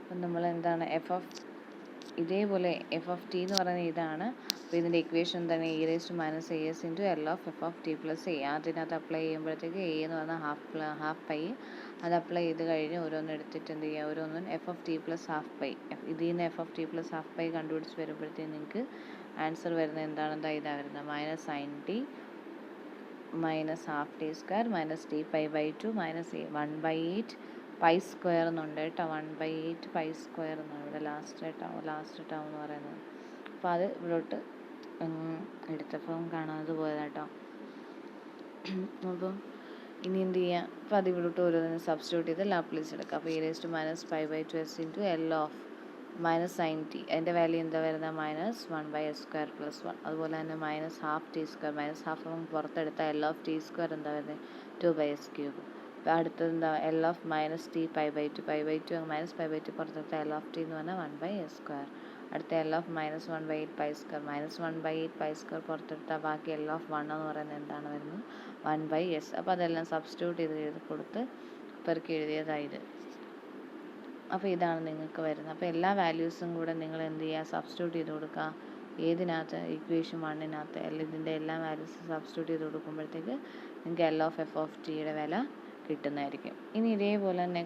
അപ്പം നമ്മൾ എന്താണ് എഫ് ഓഫ് ഇതേപോലെ എഫ് ഓഫ് ടി എന്ന് പറയുന്നത് ഇതാണ്. അപ്പോൾ ഇതിൻ്റെ ഇക്വേഷൻ തന്നെ A raise to minus A S into L of F of T plus A. അതിനകത്ത് അപ്ലൈ ചെയ്യുമ്പോഴത്തേക്ക് എ എന്ന് പറഞ്ഞാൽ ഹാഫ് പൈ, അത് അപ്ലൈ ചെയ്ത് കഴിഞ്ഞ് ഓരോന്ന് എടുത്തിട്ട് എന്ത് ചെയ്യുക, ഓരോന്നും f of T plus half pi, ഇതിൽ നിന്ന് f of T plus half pi കണ്ടുപിടിച്ച് വരുമ്പോഴത്തേക്ക് നിങ്ങൾക്ക് ആൻസർ വരുന്നത് എന്താണെന്ന് ഇതാ വരുന്നത്, minus sine t minus half T square minus t π/2 minus 1/8 pi square എന്നുണ്ട് കേട്ടോ. 1/8 പൈ സ്ക്വയർ എന്നാണ് ഇവിടെ ലാസ്റ്റ് ടേം എന്ന് പറയുന്നത്. അപ്പോൾ അത് ഇവിടോട്ട് എടുത്തപ്പം കാണാതെ പോയതാട്ടോ. അപ്പം ഇനി എന്ത് ചെയ്യുക, അപ്പോൾ അത് ഇവിടോട്ട് ഓരോന്നിനും സബ്സ്റ്റിറ്റ്യൂട്ട് ചെയ്ത് ലാപ്ലേസ് എടുക്കുക. അപ്പോൾ A raise to minus π/2s into L of minus sine T, അതിൻ്റെ വാല്യൂ എന്താ വരുന്നത്, മൈനസ് 1/s സ്ക്വയർ പ്ലസ് 1. അതുപോലെ തന്നെ minus half T square, minus half നമുക്ക് പുറത്തെടുത്ത എൽ ഓഫ് ടി സ്ക്വയർ എന്താ വരുന്നത് 2/s ക്യൂബ്. അപ്പോൾ അടുത്തത് എന്താ, L of minus t π/2 minus π/2 പുറത്തെടുത്ത എൽ ഓഫ് ടി എന്ന് പറഞ്ഞാൽ 1/s സ്ക്വയർ. അടുത്ത L of minus 1/8 pi square, minus 1/8 pi square പുറത്തെടുത്താൽ ബാക്കി എൽ ഓഫ് 1 എന്ന് പറയുന്നത് എന്താണ് വരുന്നത് 1/s. അപ്പോൾ അതെല്ലാം സബ്സ്റ്റിറ്റ്യൂട്ട് ചെയ്ത് കൊടുത്ത് പെറുക്കി എഴുതിയതായത്. അപ്പോൾ ഇതാണ് നിങ്ങൾക്ക് വരുന്നത്. അപ്പോൾ എല്ലാ വാല്യൂസും കൂടെ നിങ്ങൾ എന്ത് ചെയ്യുക, സബ്സ്റ്റിറ്റ്യൂട്ട് ചെയ്ത് കൊടുക്കുക. ഏതിനകത്ത്, ഇക്വേഷൻ 1-നകത്ത് ഇതിൻ്റെ എല്ലാ വാല്യൂസും സബ്സ്റ്റിറ്റ്യൂട്ട് ചെയ്ത് കൊടുക്കുമ്പോഴത്തേക്ക് നിങ്ങൾക്ക് എൽ ഓഫ് എഫ് ഓഫ് ടിയുടെ വില കിട്ടുന്നതായിരിക്കും. ഇനി ഇതേപോലെ തന്നെ